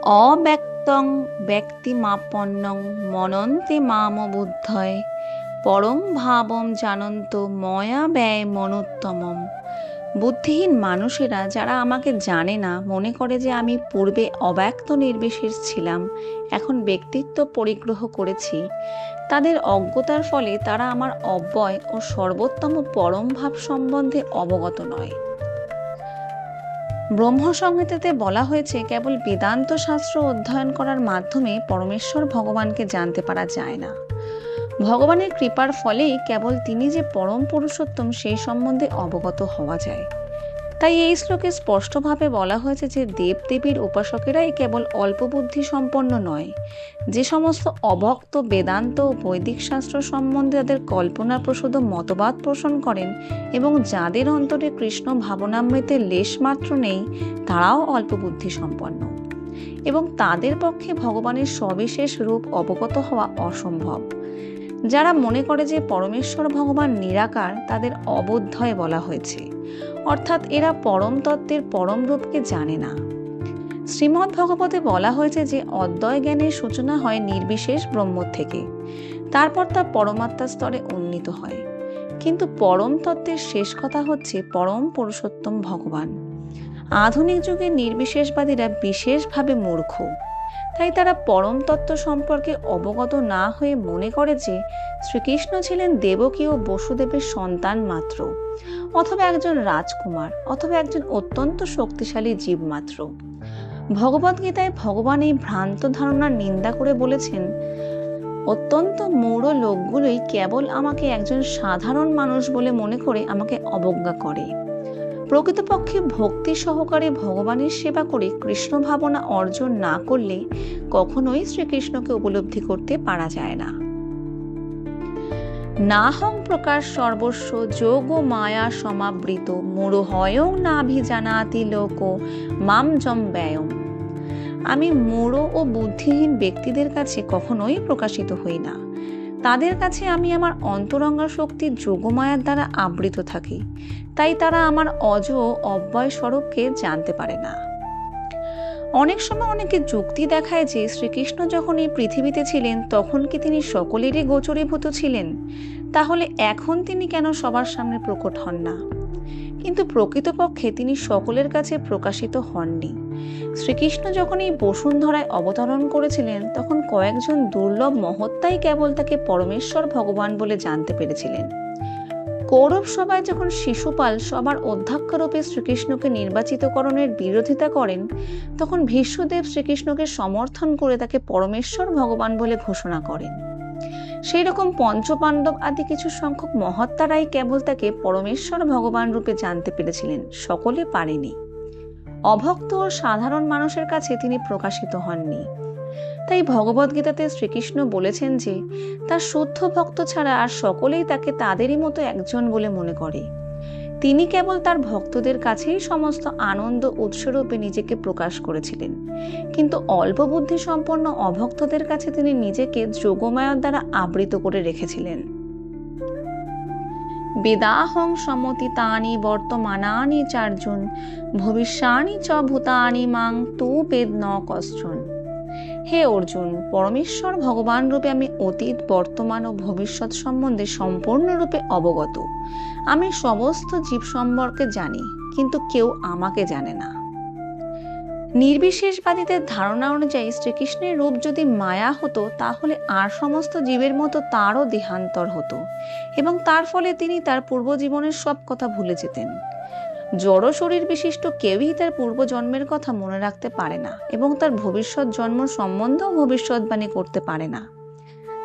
অব্যক্তং ব্যক্তিমাপন্নং মনন্তে মাম বুদ্ধয় পরং ভাবম জানন্ত ময়া ব্যয় মনোত্তমম। বুদ্ধিহীন মানুষেরা যারা আমাকে জানে না, মনে করে যে আমি পূর্বে অব্যক্ত নির্বিশেষ ছিলাম, এখন ব্যক্তিত্ব পরিগ্রহ করেছি, তাদের অজ্ঞতার ফলে তারা আমার অব্যয় ও সর্বোত্তম পরম ভাব সম্বন্ধে অবগত নয়। ব্রহ্মসংহিতাতে বলা হয়েছে, কেবল বেদান্ত শাস্ত্র অধ্যয়ন করার মাধ্যমে পরমেশ্বর ভগবানকে জানতে পারা যায় না। ভগবানের কৃপার ফলেই কেবল তিনি যে পরম পুরুষোত্তম সেই সম্বন্ধে অবগত হওয়া যায়। তাই এই শ্লোকে স্পষ্টভাবে বলা হয়েছে যে দেবদেবীর উপাসকেরাই কেবল অল্প বুদ্ধি সম্পন্ন নয়, যে সমস্ত অভক্ত বেদান্ত ও বৈদিক শাস্ত্র সম্বন্ধে তাদের কল্পনাপ্রসূত মতবাদ পোষণ করেন এবং যাদের অন্তরে কৃষ্ণ ভাবনামৃতে লেশমাত্র নেই, তারাও অল্প বুদ্ধি সম্পন্ন এবং তাদের পক্ষে ভগবানের সবিশেষ রূপ অবগত হওয়া অসম্ভব। যারা মনে করে যে পরমেশ্বর ভগবান নিরাকার, তাদের অবোধ্যয় বলা হয়েছে, অর্থাৎ এরা পরম তত্ত্বের পরম রূপকে জানে না। শ্রীমদ্ ভগবতে বলা হয়েছে যে অদ্বয় জ্ঞানের সূচনা হয় নির্বিশেষ ব্রহ্ম থেকে, তারপর তা পরমাত্মা স্তরে উন্নীত হয়। কিন্তু পরম তত্ত্বের শেষ কথা হচ্ছে পরম পুরুষোত্তম ভগবান। আধুনিক যুগের নির্বিশেষবাদীরা বিশেষভাবে মূর্খ। তাই তারা পরম তত্ত্ব সম্পর্কে অবগত না হয়ে মনে করে যে শ্রীকৃষ্ণ ছিলেন দেবকী ও বসুদেবের সন্তান মাত্র, অথবা একজন রাজকুমার, অথবা একজন অত্যন্ত শক্তিশালী জীব মাত্র। ভগবদ্গীতায় ভগবান এই ভ্রান্ত ধারণার নিন্দা করে বলেছেন, অত্যন্ত মূঢ় লোকগুলোই কেবল আমাকে একজন সাধারণ মানুষ বলে মনে করে আমাকে অবজ্ঞা করে। প্রকৃতপক্ষে ভক্তি সহকারে ভগবানের সেবা করে কৃষ্ণ ভাবনা অর্জন না করলে কখনোই শ্রীকৃষ্ণকে উপলব্ধি করতে পারা যায় না। নাহং প্রকাশ সর্বস্ব যোগ মায়া সমাবৃত মূঢ়হয়ং নাভিজানাতি লোক মাম জম ব্যয়ম। আমি মূঢ় ও বুদ্ধিহীন ব্যক্তিদের কাছে কখনোই প্রকাশিত হই না। তাদের কাছে আমি আমার অন্তরঙ্গা শক্তির যোগমায়ার দ্বারা আবৃত থাকি, তাই তারা আমার অজ অব্যয় স্বরূপকে জানতে পারে না। অনেক সময় অনেকে যুক্তি দেখায় যে শ্রীকৃষ্ণ যখন এই পৃথিবীতে ছিলেন তখন কি তিনি সকলেরই গোচরীভূত ছিলেন, তাহলে এখন তিনি কেন সবার সামনে প্রকট হন না? কিন্তু প্রকৃতপক্ষে তিনি সকলের কাছে প্রকাশিত হননি। শ্রীকৃষ্ণ যখন এই বসুন্ধরায় অবতরণ করেছিলেন তখন কয়েকজন দুর্লভ মহত্তাই কেবল তাকে পরমেশ্বর ভগবান বলে জানতে পেরেছিলেন। কৌরব সভায় যখন শিশুপাল সবার অধ্যক্ষরূপে শ্রীকৃষ্ণকে নির্বাচিতকরণের বিরোধিতা করেন, তখন ভীষ্মদেব শ্রীকৃষ্ণকে সমর্থন করে তাকে পরমেশ্বর ভগবান বলে ঘোষণা করেন। সেই রকম পঞ্চপাণ্ডব আদি কিছু সংখ্যক মহাত্মারাই কেবল তাকে পরমেশ্বর ভগবান রূপে জানতে পেরেছিলেন, সকলে পারেনি। অভক্ত ও সাধারণ মানুষের কাছে তিনি প্রকাশিত হননি। তাই ভগবদ্গীতাতে শ্রীকৃষ্ণ বলেছেন যে তার শুদ্ধ ভক্ত ছাড়া আর সকলেই তাকে তাদেরই মতো একজন বলে মনে করে। তিনি কেবল তার ভক্তদের কাছেই সমস্ত আনন্দ উৎসরূপে নিজেকে প্রকাশ করেছিলেন, কিন্তু অল্প বুদ্ধি সম্পন্ন অভক্তদের কাছে তিনি নিজেকে যোগমায়ার দ্বারা আবৃত করে রেখেছিলেন। বেদাহং সমতিতানি বর্তমানানি চার্জুন ভবিষ্যানি চ ভূতানি মাং তু বেদ ন কশ্চন। হে অর্জুন, পরমেশ্বর ভগবান রূপে আমি অতীত, বর্তমান ও ভবিষ্যৎ সম্বন্ধে সম্পূর্ণরূপে অবগত। আমি সমস্ত জীব সম্পর্কে জানি, কিন্তু কেউ আমাকে জানে না। নির্বিশেষবাদীদের ধারণা অনুযায়ী শ্রীকৃষ্ণের রূপ যদি মায়া হতো, তাহলে আর সমস্ত জীবের মতো তারও দেহান্তর হতো এবং তার ফলে তিনি তার পূর্বজীবনের সব কথা ভুলে যেতেন। জড় শরীর বিশিষ্ট কেউই তার পূর্বজন্মের কথা মনে রাখতে পারে না এবং তার ভবিষ্যৎ জন্ম সম্বন্ধেও ভবিষ্যৎবাণী করতে পারে না।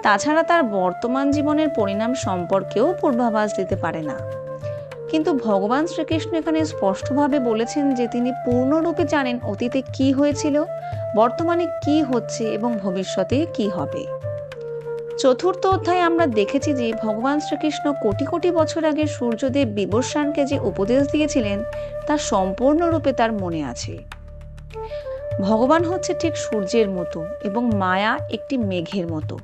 তাছাড়া তার বর্তমান জীবনের পরিণাম সম্পর্কেও পূর্বাভাস দিতে পারে না। কিন্তু ভগবান শ্রীকৃষ্ণ এখানে স্পষ্টভাবে বলেছেন যে তিনি পূর্ণরূপে জানেন অতীতে কি হয়েছিল, বর্তমানে কি হচ্ছে এবং ভবিষ্যতে কি হবে। চতুর্থ অধ্যায়ে আমরা দেখেছি যে ভগবান শ্রীকৃষ্ণ কোটি কোটি বছর আগে সূর্যদেব বিবস্বানকে যে উপদেশ দিয়েছিলেন তা সম্পূর্ণরূপে তার মনে আছে। ভগবান হচ্ছে ঠিক সূর্যের মতো এবং মায়া একটি মেঘের মতো।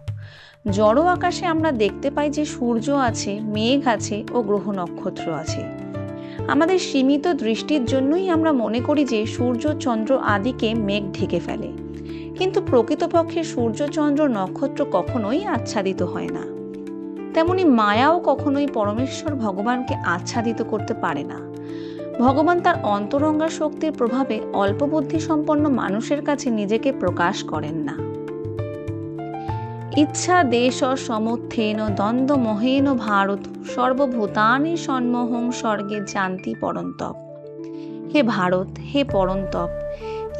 জড় আকাশে আমরা দেখতে পাই যে সূর্য আছে, মেঘ আছে ও গ্রহ নক্ষত্র আছে। আমাদের সীমিত দৃষ্টির জন্যই আমরা মনে করি যে সূর্য, চন্দ্র আদিকে মেঘ ঢেকে ফেলে, কিন্তু প্রকৃতপক্ষে সূর্য চন্দ্র নক্ষত্র কখনোই আচ্ছাদিত হয় না। তেমনি মায়াও কখনোই পরমেশ্বর ভগবানকে আচ্ছাদিত করতে পারে না। ভগবান তার অন্তরঙ্গা শক্তির প্রভাবে অল্প বুদ্ধি সম্পন্ন মানুষের কাছে নিজেকে প্রকাশ করেন না। ইচ্ছা দেশ সমুত্থেন দ্বন্দ্ব মোহেন ভারত সর্বভূতানি সন্মোহং স্বর্গে জান্তি পরন্তপ। হে ভারত, হে পরন্তপ,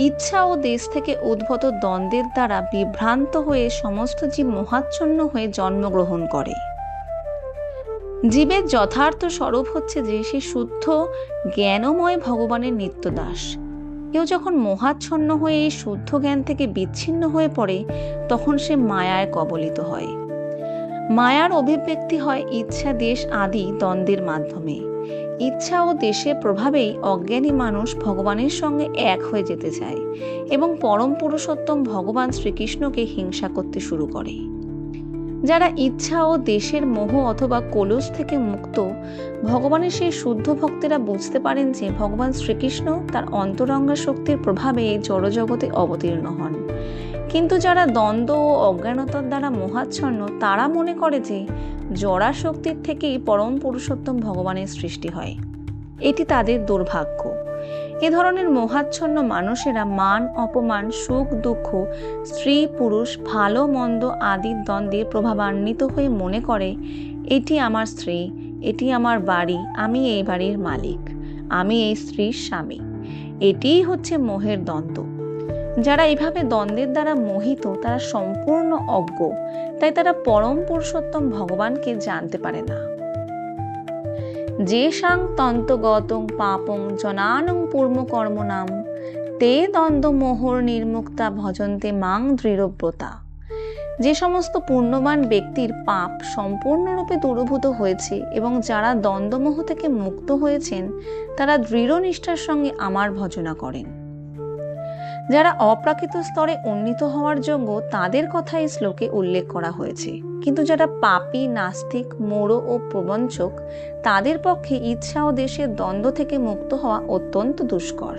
ইচ্ছা ও দেশ থেকে উদ্ভূত দ্বন্দ্বের দ্বারা বিভ্রান্ত হয়ে সমস্ত জীব মোহাচ্ছন্ন হয়ে জন্মগ্রহণ করে। জীবের যথার্থ স্বরূপ হচ্ছে যে সে শুদ্ধ জ্ঞানময় ভগবানের নিত্যদাস। কেউ যখন মোহাচ্ছন্ন হয়ে এই শুদ্ধ জ্ঞান থেকে বিচ্ছিন্ন হয়ে পড়ে তখন সে মায়ায় কবলিত হয়। মায়ার অভিব্যক্তি হয় ইচ্ছা দেশ আদি দ্বন্দ্বের মাধ্যমে। ইচ্ছা ও দেশের প্রভাবেই অজ্ঞানী মানুষ ভগবানের সঙ্গে এক হয়ে যেতে চায় এবং পরম পুরুষোত্তম ভগবান শ্রীকৃষ্ণকে হিংসা করতে শুরু করে। যারা ইচ্ছা ও দেশের মোহ অথবা কলুষ থেকে মুক্ত, ভগবানের সেই শুদ্ধ ভক্তেরা বুঝতে পারেন যে ভগবান শ্রীকৃষ্ণ তার অন্তরঙ্গা শক্তির প্রভাবে এই জড়জগতে অবতীর্ণ হন। কিন্তু যারা দ্বন্দ্ব ও অজ্ঞানতার দ্বারা মোহাচ্ছন্ন, তারা মনে করে যে জড়া শক্তির থেকেই পরম পুরুষোত্তম ভগবানের সৃষ্টি হয়। এটি তাদের দুর্ভাগ্য। এ ধরনের মোহাচ্ছন্ন মানুষেরা মান অপমান, সুখ দুঃখ, স্ত্রী পুরুষ, ভালো মন্দ আদি দ্বন্দ্বে প্রভাবান্বিত হয়ে মনে করে এটি আমার স্ত্রী, এটি আমার বাড়ি, আমি এই বাড়ির মালিক, আমি এই স্ত্রীর স্বামী। এটিই হচ্ছে মোহের দ্বন্দ্ব। যারা এইভাবে দ্বন্দ্বের দ্বারা মোহিত তারা সম্পূর্ণ অজ্ঞ, তাই তারা পরম পুরুষোত্তম ভগবানকে জানতে পারে না। যে সাং তন্তগতং পাপং জনানং পূর্মকর্ম নাম তে দ্বন্দ্ব মোহর নির্মুক্তা ভজন্তে মাং দৃঢ়ব্রতা। যে সমস্ত পুণ্যবান ব্যক্তির পাপ সম্পূর্ণরূপে দূরীভূত হয়েছে এবং যারা দ্বন্দ্বমোহ থেকে মুক্ত হয়েছেন তারা দৃঢ় নিষ্ঠার সঙ্গে আমার ভজনা করেন। যারা অপ্রাকৃত স্তরে উন্নীত হওয়ার যোগ্য তাদের কথা এই শ্লোকে উল্লেখ করা হয়েছে, কিন্তু যারা পাপী, নাস্তিক, মূঢ় ও প্রবঞ্চক তাদের পক্ষে ইচ্ছা ও দেশের দ্বন্দ্ব থেকে মুক্ত হওয়া অত্যন্ত দুষ্কর।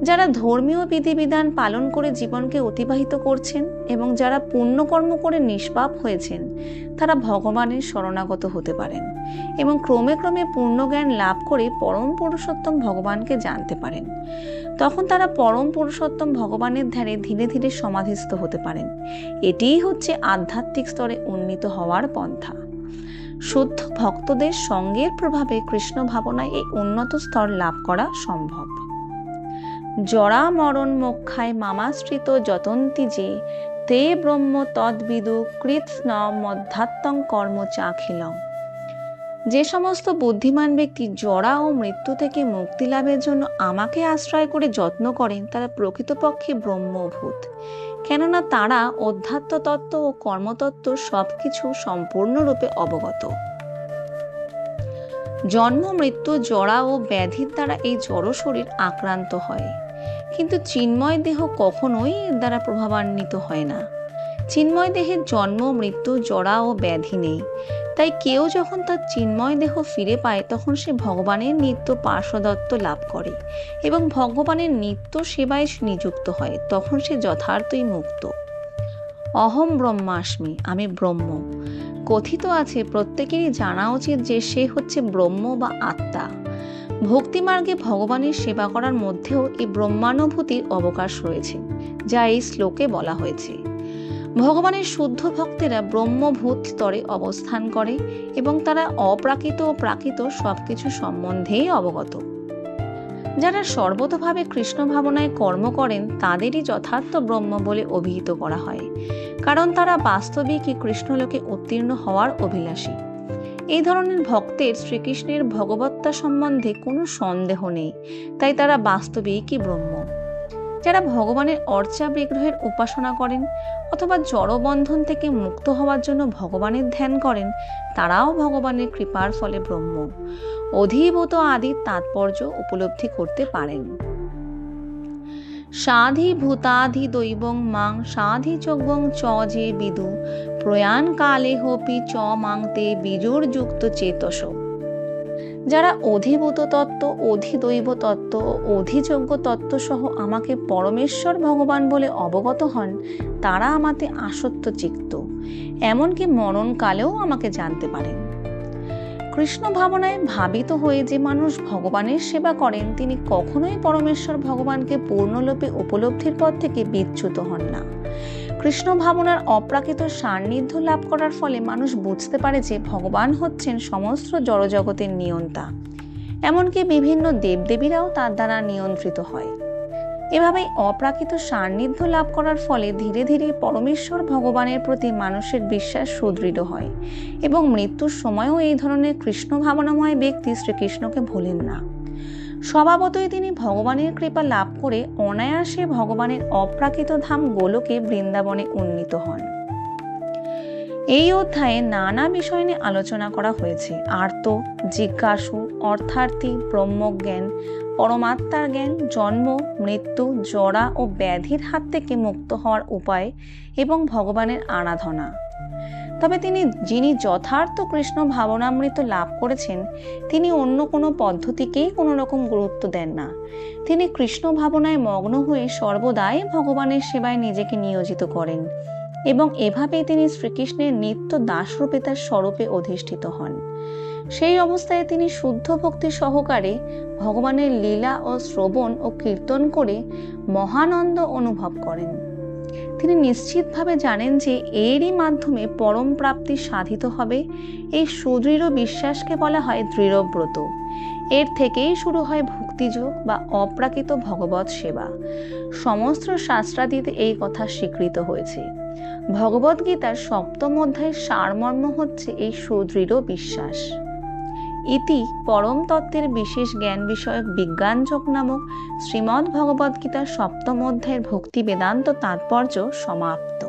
যারা ধর্মীয় বিধিবিধান পালন করে জীবনকে অতিবাহিত করছেন এবং যারা পুণ্যকর্ম করে নিষ্পাপ হয়েছেন তারা ভগবানের শরণাগত হতে পারেন এবং ক্রমে ক্রমে পূর্ণজ্ঞান লাভ করে পরম পুরুষোত্তম ভগবানকে জানতে পারেন। তখন তারা পরম পুরুষোত্তম ভগবানের ধ্যানে ধীরে ধীরে সমাধিস্থ হতে পারেন। এটিই হচ্ছে আধ্যাত্মিক স্তরে উন্নীত হওয়ার পন্থা। শুদ্ধ ভক্তদের সঙ্গের প্রভাবে কৃষ্ণ ভাবনায় এই উন্নত স্তর লাভ করা সম্ভব। জরা মরণ মোক্ষায় মামাশ্রিত যতন্তি যে তে ব্রহ্ম তদ্বিদু কৃৎস্ন মধ্যাত্মং কর্ম চাখিলং। যে সমস্ত বুদ্ধিমান ব্যক্তি জরা ও মৃত্যু থেকে মুক্তি লাভের জন্য আমাকে আশ্রয় করে যত্ন করেন তারা প্রকৃতপক্ষে ব্রহ্মভূত, কেননা তারা অধ্যাত্ম তত্ত্ব ও কর্মতত্ত্ব সবকিছু সম্পূর্ণরূপে অবগত। জন্ম, মৃত্যু, জরা ও ব্যাধির দ্বারা এই জড় শরীর আক্রান্ত হয়, কিন্তু চিন্ময় দেহ কখনোই এর দ্বারা প্রভাবান্বিত হয় না। চিন্ময় দেহের জন্ম, মৃত্যু, জরা ও ব্যাধি নেই। তাই কেউ যখন তার চিন্ময় দেহ ফিরে পায় তখন সে ভগবানের নিত্য পার্শ্বদত্ত লাভ করে এবং ভগবানের নিত্য সেবায় নিযুক্ত হয়। তখন সে যথার্থই মুক্ত। অহম ব্রহ্মাস্মি, আমি ব্রহ্ম। কথিত আছে প্রত্যেকেরই জানা উচিত যে সে হচ্ছে ব্রহ্ম বা আত্মা। ভক্তিমার্গে ভগবানের সেবা করার মধ্যেও এই ব্রহ্মানুভূতির অবকাশ রয়েছে, যা এই শ্লোকে বলা হয়েছে। ভগবানের শুদ্ধ ভক্তেরা ব্রহ্মভূত স্তরে অবস্থান করে এবং তারা অপ্রাকৃত ও প্রাকৃত সবকিছু সম্বন্ধেই অবগত। যারা সর্বতোভাবে কৃষ্ণ ভাবনায় কর্ম করেন তাদেরই যথার্থ ব্রহ্ম বলে অভিহিত করা হয়, কারণ তারা বাস্তবিকই কৃষ্ণলোকে উত্তীর্ণ হওয়ার অভিলাষী। এই ধরনের ভক্তের শ্রীকৃষ্ণের ভগবত্তা সম্বন্ধে কোনো সন্দেহ নেই, তাই তারা বাস্তবিকই ব্রহ্ম। যারা ভগবানের অর্চা বিগ্রহের উপাসনা করেন অথবা জড়বন্ধন থেকে মুক্ত হওয়ার জন্য ভগবানের ধ্যান করেন তারাও ভগবানের কৃপার ফলে ব্রহ্ম অধিভূত আদির তাৎপর্য উপলব্ধি করতে পারেন। সাধি ভূতাধি দৈবং মাং সাধি যোগং চ যে বিদু প্রয়াণ কালে হোপি চ মাং তে বিজুর যুক্ত চেতস। যারা অধিভূত তত্ত্ব, অধিদৈব তত্ত্ব ও অধিযোগ্য তত্ত্ব সহ আমাকে পরমেশ্বর ভগবান বলে অবগত হন, তারা আমাতে আসক্ত চিত্ত, এমনকি মরণকালেও আমাকে জানতে পারেন। কৃষ্ণ ভাবনায় ভাবিত হয়ে যে মানুষ ভগবানের সেবা করেন, তিনি কখনোই পরমেশ্বর ভগবানকে পূর্ণরূপে উপলব্ধির পথ থেকে বিচ্যুত হন না। কৃষ্ণ ভাবনার অপ্রাকৃত সান্নিধ্য লাভ করার ফলে মানুষ বুঝতে পারে যে ভগবান হচ্ছেন সমস্ত জড়জগতের নিয়ন্তা, এমনকি বিভিন্ন দেবদেবীরাও তার দ্বারা নিয়ন্ত্রিত হয়। এভাবেই অপ্রাকৃত সান্নিধ্য লাভ করার ফলে ধীরে ধীরে পরমেশ্বর ভগবানের প্রতি মানুষের বিশ্বাস সুদৃঢ় হয় এবং মৃত্যুর সময়ও এই ধরনের কৃষ্ণ ভাবনাময় ব্যক্তি শ্রীকৃষ্ণকে ভোলেন না। স্বভাবতই তিনি ভগবানের কৃপা লাভ করে অনায়াসে ভগবানের অপ্রাকৃত ধাম গোলকে বৃন্দাবনে উন্নীত হন। এই অধ্যায়ে নানা বিষয় নিয়ে আলোচনা করা হয়েছে। আর্ত, জিজ্ঞাসু, অর্থার্থী, ব্রহ্মজ্ঞান, পরমাত্মার জ্ঞান, জন্ম, মৃত্যু, জরা ও ব্যাধির হাত থেকে মুক্ত হওয়ার উপায় এবং ভগবানের আরাধনা। তবে যিনি যথার্থ কৃষ্ণ ভাবনামৃত লাভ করেছেন, তিনি অন্য কোনো পদ্ধতিকেই কোনো রকম গুরুত্ব দেন না। তিনি কৃষ্ণ ভাবনায় মগ্ন হয়ে সর্বদাই ভগবানের সেবায় নিজেকে নিয়োজিত করেন এবং এভাবেই তিনি শ্রীকৃষ্ণের নিত্য দাসরূপে তার স্বরূপে অধিষ্ঠিত হন। সেই অবস্থায় তিনি শুদ্ধ ভক্তি সহকারে ভগবানের লীলা ও শ্রবণ ও কীর্তন করে মহানন্দ অনুভব করেন। তিনি নিশ্চিতভাবে জানেন যে এরই মাধ্যমে পরম প্রাপ্তি সাধিত হবে। এই সুদৃঢ় বিশ্বাসকে বলা হয় দৃঢ়ব্রত। এর থেকেই শুরু হয় ভক্তিযোগ বা অপ্রাকৃত ভগবৎ সেবা। সমস্ত শাস্ত্রাদিতে এই কথা স্বীকৃত হয়েছে। ভগবদ্গীতার 7ম অধ্যায়ের সারমর্ম হচ্ছে এই সুদৃঢ় বিশ্বাস। ইতি পরম তত্ত্বের বিশেষ জ্ঞান বিষয়ক বিজ্ঞানযোগ নামক শ্রীমদ্ ভগবদ্গীতার 7ম অধ্যায়ের ভক্তি বেদান্ত তাৎপর্য সমাপ্ত।